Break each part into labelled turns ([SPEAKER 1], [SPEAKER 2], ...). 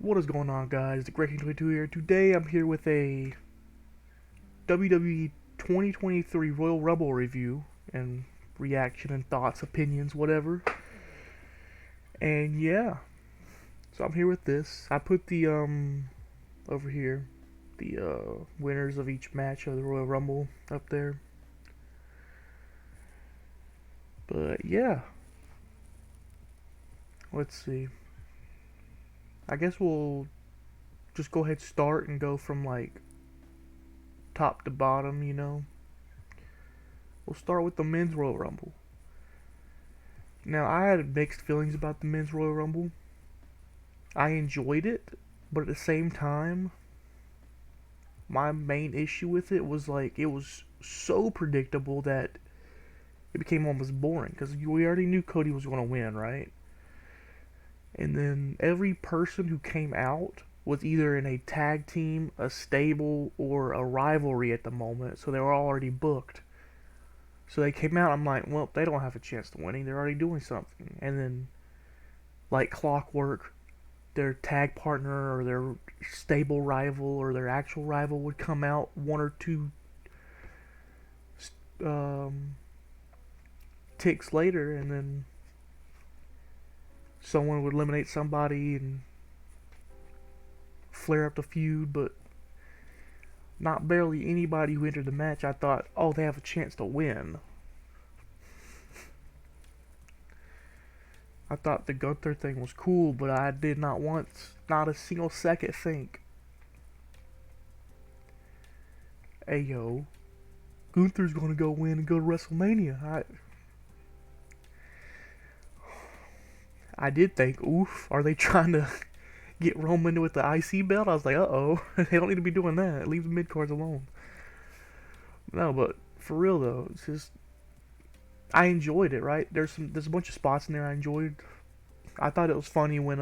[SPEAKER 1] What is going on, guys? The Great 22 here. Today I'm here with a WWE 2023 Royal Rumble review and reaction and thoughts, opinions, whatever. And yeah, so I'm here with this. I put the over here the winners of each match of the Royal Rumble up there. But yeah, let's see. I guess we'll just go ahead and start and go from like top to bottom. We'll start with the men's Royal Rumble. Now, I had mixed feelings about the men's Royal Rumble. I enjoyed it, but at the same time, my main issue with it was like it was so predictable that it became almost boring because we already knew Cody was going to win, right? And then every person who came out was either in a tag team, a stable, or a rivalry at the moment, so they were already booked. So they came out, I'm like, well, they don't have a chance to winning. They're already doing something. And then, like clockwork, their tag partner or their stable rival or their actual rival would come out one or two ticks later, and then someone would eliminate somebody and flare up the feud. But not barely anybody who entered the match I thought, oh, they have a chance to win. I thought the Gunther thing was cool, but I did not once, not a single second think, hey yo, Gunther's gonna go win and go to WrestleMania. I did think, oof, are they trying to get Roman with the IC belt? I was like, uh-oh, they don't need to be doing that. Leave the mid-cards alone. No, but for real though, it's just, I enjoyed it, right? There's a bunch of spots in there I enjoyed. I thought it was funny when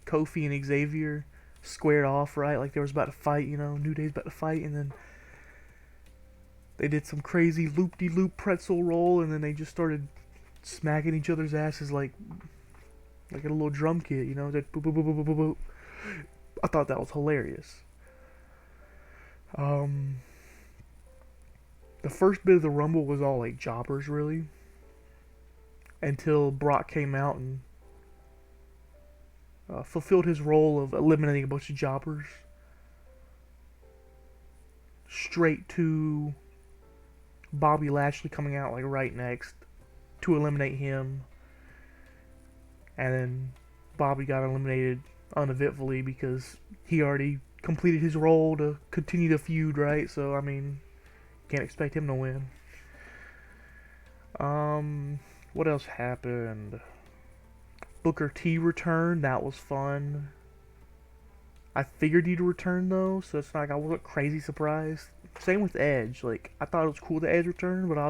[SPEAKER 1] Kofi and Xavier squared off, right? Like they was about to fight, New Day's about to fight, and then they did some crazy loop-de-loop pretzel roll, and then they just started smacking each other's asses like a little drum kit, that boop boop boop boop boop boop. I thought that was hilarious. The first bit of the Rumble was all like jobbers, really, until Brock came out and fulfilled his role of eliminating a bunch of jobbers. Straight to Bobby Lashley coming out like right next to eliminate him. And then Bobby got eliminated uneventfully because he already completed his role to continue the feud, right? So, I mean, can't expect him to win. What else happened? Booker T returned. That was fun. I figured he'd return though, so it's not like I wasn't crazy surprised. Same with Edge. Like, I thought it was cool that Edge returned, but I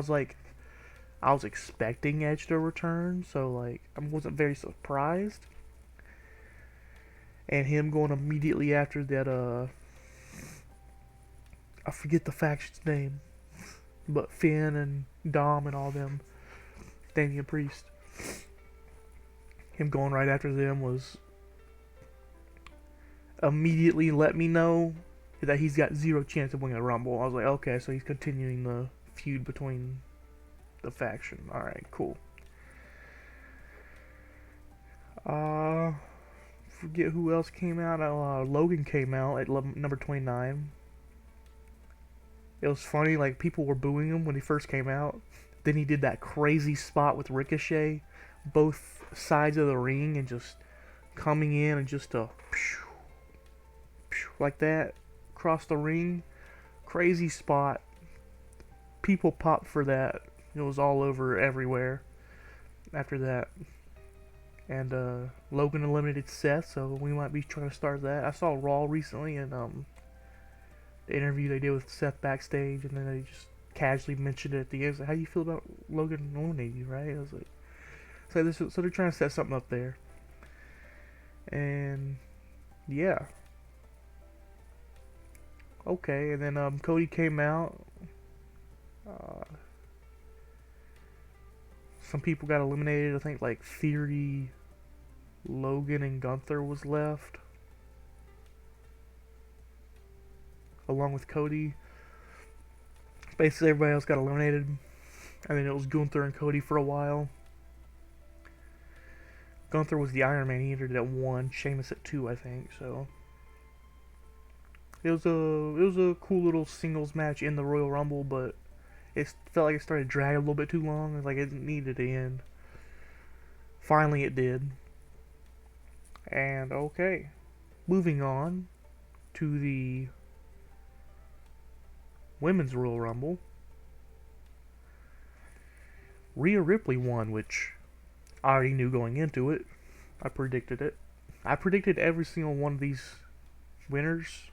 [SPEAKER 1] was expecting Edge to return, so like I wasn't very surprised. And him going immediately after that, I forget the faction's name, but Finn and Dom and all them, Damian Priest. Him going right after them was immediately let me know that he's got zero chance of winning a Rumble. I was like, okay, so he's continuing the feud between the faction. Alright, cool. Forget who else came out. Logan came out at number 29. It was funny, like, people were booing him when he first came out. Then he did that crazy spot with Ricochet, both sides of the ring, and just coming in and just like that, across the ring. Crazy spot. People popped for that. It was all over everywhere after that. And Logan eliminated Seth, so we might be trying to start that. I saw Raw recently, and the interview they did with Seth backstage, and then they just casually mentioned it at the end. Like, how do you feel about Logan eliminating you, right? I was like, so they're trying to set something up there. And yeah. Okay, and then Cody came out. Some people got eliminated. I think like Theory, Logan, and Gunther was left. along with Cody. Basically, everybody else got eliminated. And then it was Gunther and Cody for a while. Gunther was the Iron Man. He entered at 1. Sheamus at 2, I think. So it was a cool little singles match in the Royal Rumble, but it felt like it started dragging a little bit too long. Like it needed to end. Finally, it did. And okay, moving on to the Women's Royal Rumble. Rhea Ripley won, which I already knew going into it. I predicted it. I predicted every single one of these winners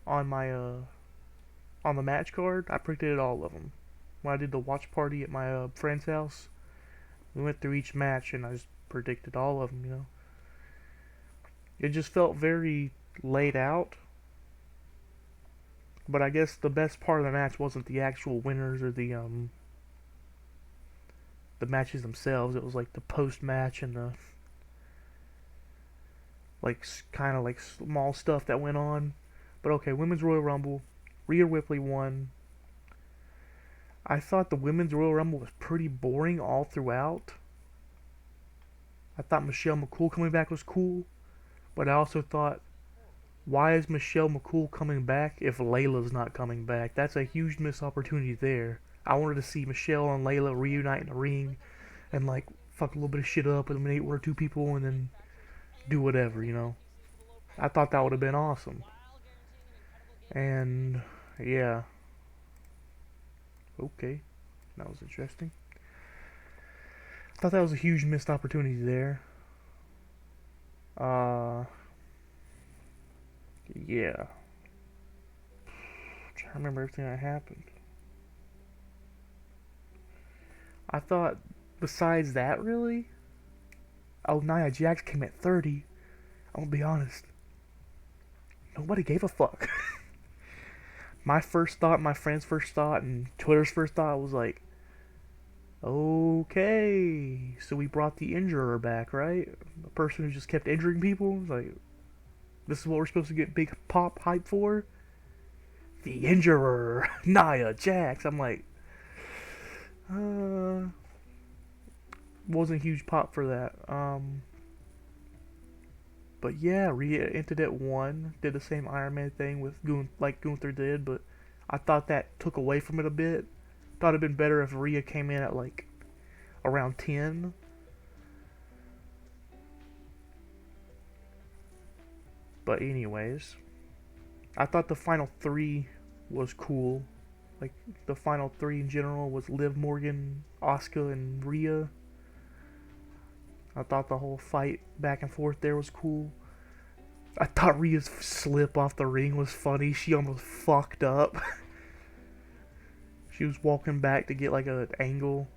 [SPEAKER 1] on my on the match card. I predicted all of them. When I did the watch party at my friend's house, we went through each match and I just predicted all of them, you know. It just felt very laid out. But I guess the best part of the match wasn't the actual winners or the matches themselves. It was like the post match and the like kind of like small stuff that went on. But okay, Women's Royal Rumble, Rhea Ripley won. I thought the Women's Royal Rumble was pretty boring all throughout. I thought Michelle McCool coming back was cool, but I also thought, why is Michelle McCool coming back if Layla's not coming back? That's a huge missed opportunity there. I wanted to see Michelle and Layla reunite in the ring and like fuck a little bit of shit up, eliminate one or two people, and then do whatever, you know. I thought that would have been awesome. And yeah, okay, that was interesting. I thought that was a huge missed opportunity there. Yeah. I'm trying to remember everything that happened. I thought, besides that, really? Oh, Nia Jax came at 30. I'm gonna be honest. Nobody gave a fuck. My first thought, my friend's first thought, and Twitter's first thought was like, okay, so we brought the injurer back, right? The person who just kept injuring people? Like, this is what we're supposed to get big pop hype for? The injurer, Nia Jax. I'm like, wasn't a huge pop for that. But yeah, Rhea entered at 1, did the same Iron Man thing with like Gunther did, but I thought that took away from it a bit. Thought it'd been better if Rhea came in at like around 10. But anyways, I thought the final 3 was cool. Like the final 3 in general was Liv Morgan, Asuka, and Rhea. I thought the whole fight back and forth there was cool. I thought Rhea's slip off the ring was funny. She almost fucked up. She was walking back to get like an angle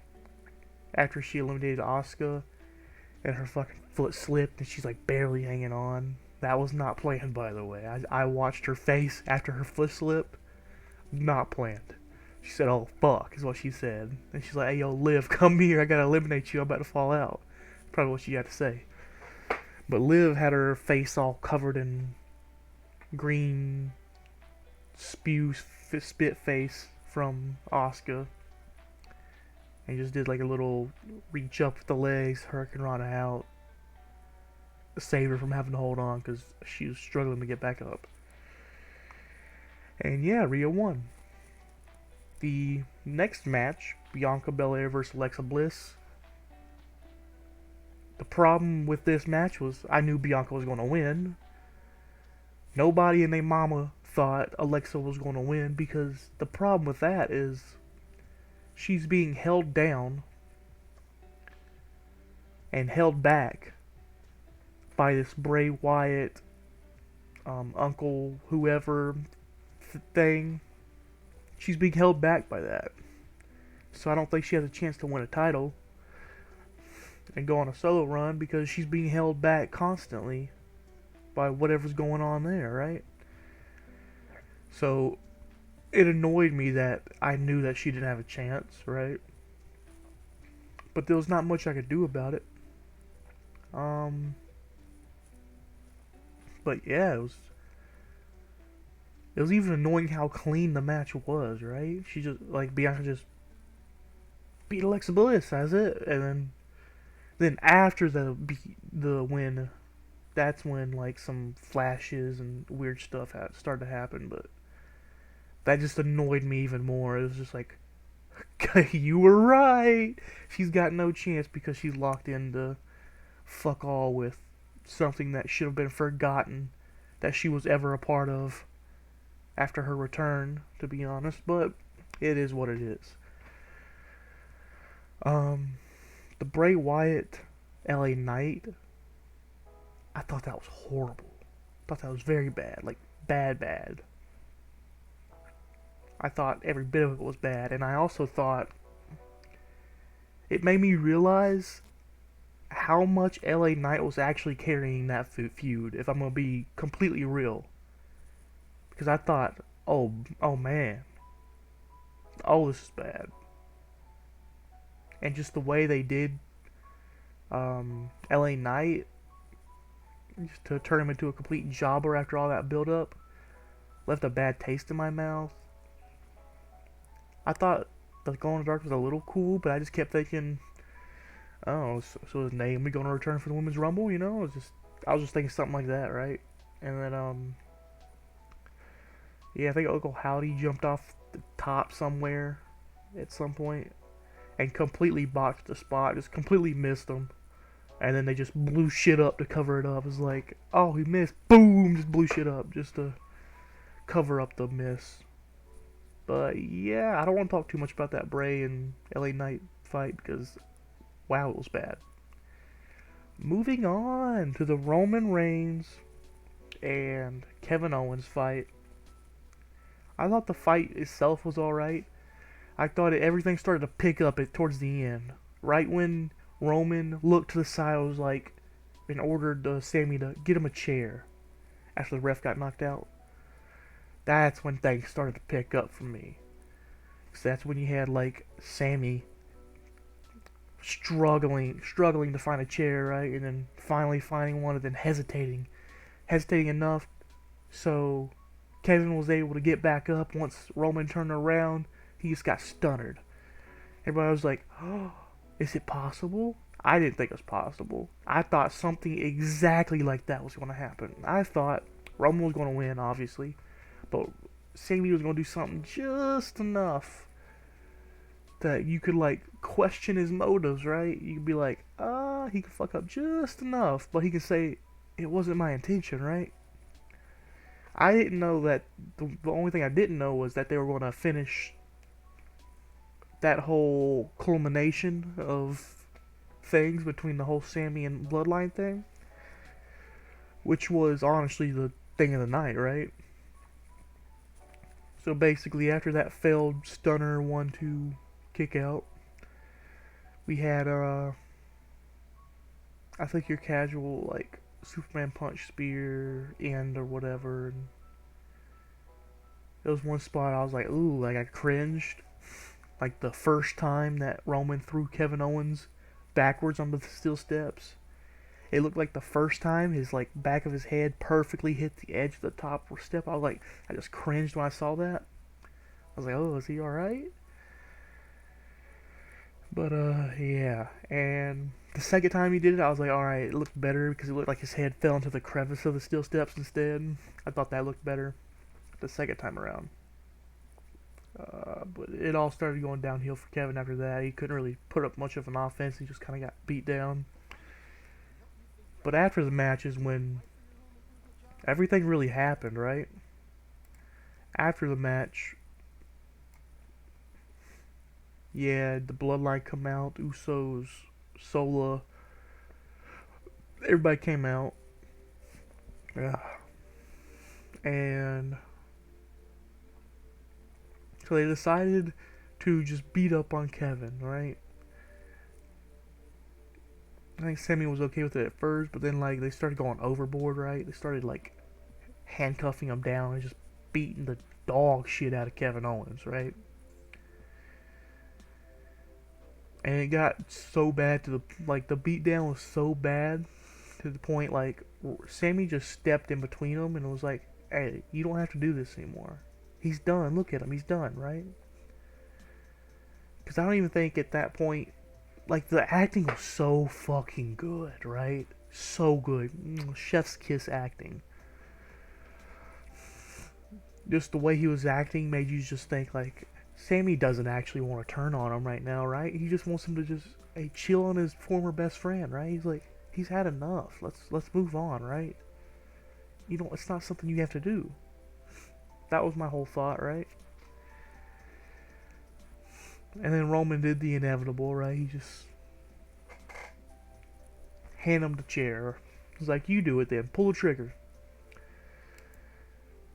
[SPEAKER 1] after she eliminated Asuka, and her fucking foot slipped and she's like barely hanging on. That was not planned, by the way. I watched her face after her foot slip. Not planned. She said, "Oh fuck," is what she said. And she's like, "Hey yo, Liv, come here. I gotta eliminate you. I'm about to fall out." Probably what she had to say. But Liv had her face all covered in green spit face from Asuka, and just did like a little reach up with the legs, Hurricane Rana out, save her from having to hold on because she was struggling to get back up. And yeah, Rhea won. The next match, Bianca Belair versus Alexa Bliss. The problem with this match was I knew Bianca was going to win. Nobody and their mama thought Alexa was going to win, because the problem with that is she's being held down and held back by this Bray Wyatt, Uncle whoever thing. She's being held back by that. So I don't think she has a chance to win a title and go on a solo run, because she's being held back constantly by whatever's going on there, right? So it annoyed me that I knew that she didn't have a chance, right? But there was not much I could do about it. But yeah, It was even annoying how clean the match was, right? She just, like, Bianca just beat Alexa Bliss, that's it. And then after the win, that's when, like, some flashes and weird stuff started to happen, but that just annoyed me even more. It was just like, you were right. She's got no chance because she's locked into fuck all with something that should have been forgotten that she was ever a part of after her return, to be honest. But it is what it is. Um, the Bray Wyatt LA Knight, I thought that was horrible. I thought that was very bad. Like, bad, bad. I thought every bit of it was bad. And I also thought it made me realize how much LA Knight was actually carrying that feud, if I'm going to be completely real. Because I thought, oh man, oh, this is bad. And just the way they did LA Knight, just to turn him into a complete jobber after all that build up, left a bad taste in my mouth. I thought the Glow in the Dark was a little cool, but I just kept thinking, oh, so is Naomi going to return for the Women's Rumble? You know, I was just thinking something like that, right? And then yeah, I think Uncle Howdy jumped off the top somewhere at some point and completely botched the spot, just completely missed him. And then they just blew shit up to cover it up. It's like, oh, he missed. Boom! Just blew shit up just to cover up the miss. But yeah, I don't want to talk too much about that Bray and LA Knight fight because, wow, it was bad. Moving on to the Roman Reigns and Kevin Owens fight. I thought the fight itself was alright. I thought everything started to pick up towards the end. Right when Roman looked to the side, I was like, and ordered Sammy to get him a chair after the ref got knocked out. That's when things started to pick up for me. Because that's when you had, like, Sammy struggling to find a chair, right? And then finally finding one and then hesitating enough so Kevin was able to get back up. Once Roman turned around, he just got stunned. Everybody was like, oh, is it possible? I didn't think it was possible. I thought something exactly like that was going to happen. I thought Roman was going to win, obviously, but Sammy was going to do something just enough that you could, like, question his motives, right? You could be like, he could fuck up just enough, but he could say, it wasn't my intention, right? I didn't know that. The only thing I didn't know was that they were going to finish that whole culmination of things between the whole Sammy and Bloodline thing, which was honestly the thing of the night, right? So basically, after that failed stunner 1-2 kick out, we had I think your casual, like, Superman punch spear end or whatever. And there was one spot I was like, ooh, like, I cringed. Like the first time that Roman threw Kevin Owens backwards onto the steel steps. It looked like the first time his, like, back of his head perfectly hit the edge of the top step. I was like, I just cringed when I saw that. I was like, oh, is he alright? But yeah. And the second time he did it, I was like, alright, it looked better because it looked like his head fell into the crevice of the steel steps instead. I thought that looked better the second time around. But it all started going downhill for Kevin after that. He couldn't really put up much of an offense. He just kind of got beat down. But after the match is when everything really happened, right? After the match, yeah, the Bloodline come out, Usos, Sola, everybody came out. Yeah. And so they decided to just beat up on Kevin, right? I think Sammy was okay with it at first, but then, like, they started going overboard, right? They started, like, handcuffing him down and just beating the dog shit out of Kevin Owens, right? And it got so bad to the beatdown was so bad to the point, like, Sammy just stepped in between them and was like, hey, you don't have to do this anymore. He's done. Look at him. He's done, right? Because I don't even think at that point, like, the acting was so fucking good, right? So good. Chef's kiss acting. Just the way he was acting made you just think, like, Sammy doesn't actually want to turn on him right now, right? He just wants him to just, hey, chill on his former best friend, right? He's like, he's had enough. Let's move on, right? You know, it's not something you have to do. That was my whole thought, right? And then Roman did the inevitable, right? He just handed him the chair. He's like, you do it then. Pull the trigger.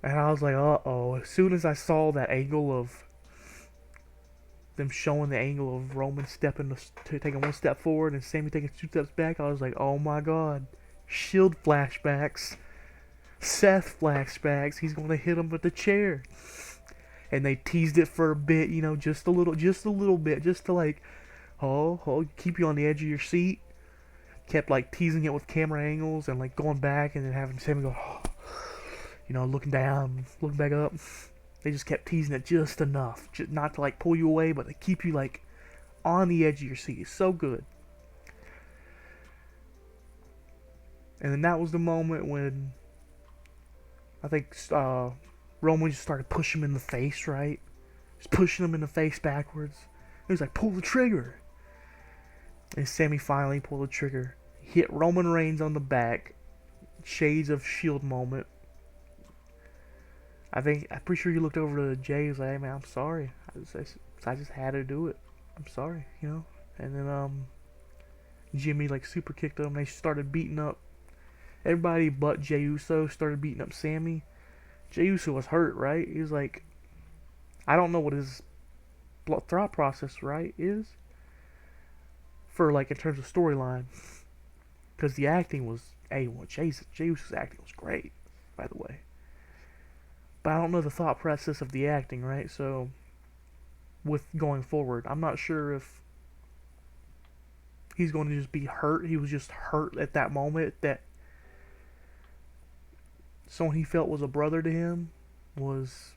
[SPEAKER 1] And I was like, uh-oh. As soon as I saw that angle of them showing the angle of Roman stepping to taking one step forward and Sammy taking 2 steps back, I was like, oh my god. Shield flashbacks. Seth flashbacks. He's going to hit him with the chair. And they teased it for a bit, you know, just a little bit, just to like, keep you on the edge of your seat. Kept like teasing it with camera angles and like going back and then having Sammy go, you know, looking down, looking back up. They just kept teasing it just enough, just not to like pull you away, but to keep you like on the edge of your seat. It's so good. And then that was the moment when I think Roman just started pushing him in the face, right? Just pushing him in the face backwards. He was like, pull the trigger. And Sammy finally pulled the trigger. Hit Roman Reigns on the back. Shades of Shield moment. I'm pretty sure you looked over to Jay and was like, hey man, I'm sorry. I just had to do it. I'm sorry, you know? And then Jimmy like super kicked him. They started beating up everybody but Jey Uso, started beating up Sammy. Jey Uso was hurt, right? He was like, I don't know what his thought process, right, is for like in terms of storyline, because the acting was A1. Jey Uso's acting was great, by the way. But I don't know the thought process of the acting, right? So with going forward, I'm not sure if he's going to just be hurt. He was just hurt at that moment that someone he felt was a brother to him was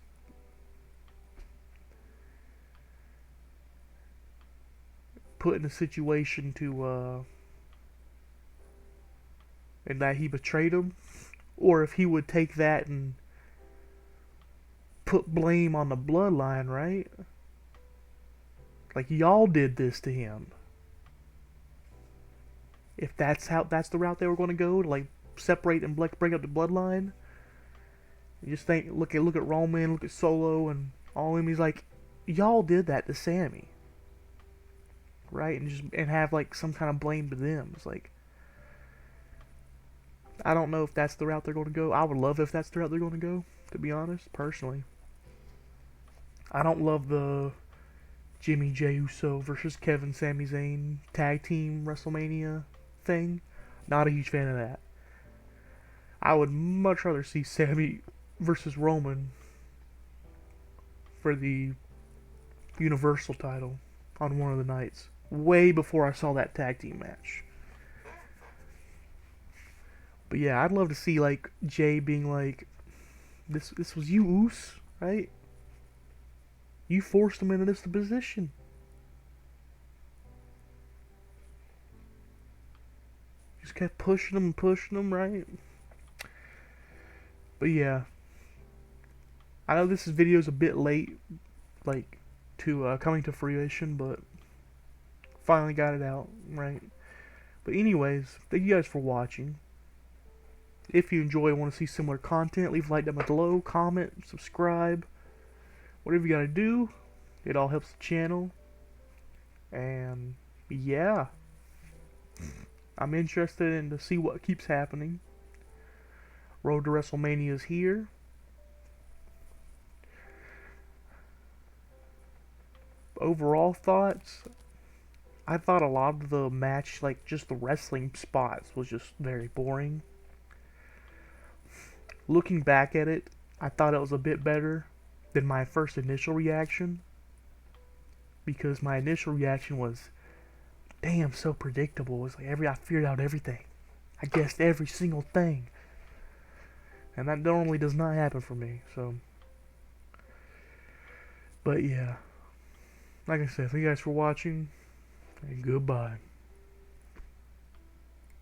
[SPEAKER 1] put in a situation to and that he betrayed him, or if he would take that and put blame on the bloodline, right? Like, y'all did this to him. If that's the route they were going to go, to like separate and break up the bloodline. You just think, look at Roman, look at Solo, and all of them. He's like, y'all did that to Sammy, right? And have like some kind of blame to them. It's like, I don't know if that's the route they're going to go. I would love if that's the route they're going to go, to be honest, personally. I don't love the Jimmy Jey Uso versus Kevin Sami Zayn tag team WrestleMania thing. Not a huge fan of that. I would much rather see Sammy versus Roman for the Universal title on one of the nights. Way before I saw that tag team match. But yeah, I'd love to see like Jay being like, this was you, Oos, right? You forced him into this position. Just kept pushing him, right? But yeah, I know this video's a bit late, like, to coming to fruition, but finally got it out, right? But anyways, thank you guys for watching. If you enjoy and want to see similar content, leave a like down below, comment, subscribe, whatever you gotta do. It all helps the channel. And yeah, I'm interested in to see what keeps happening. Road to WrestleMania is here. Overall thoughts, I thought a lot of the match, like just the wrestling spots, was just very boring. Looking back at it, I thought it was a bit better than my first initial reaction. Because my initial reaction was, damn, so predictable. It's like I figured out everything. I guessed every single thing. And that normally does not happen for me, so. But yeah. Like I said, thank you guys for watching, and goodbye.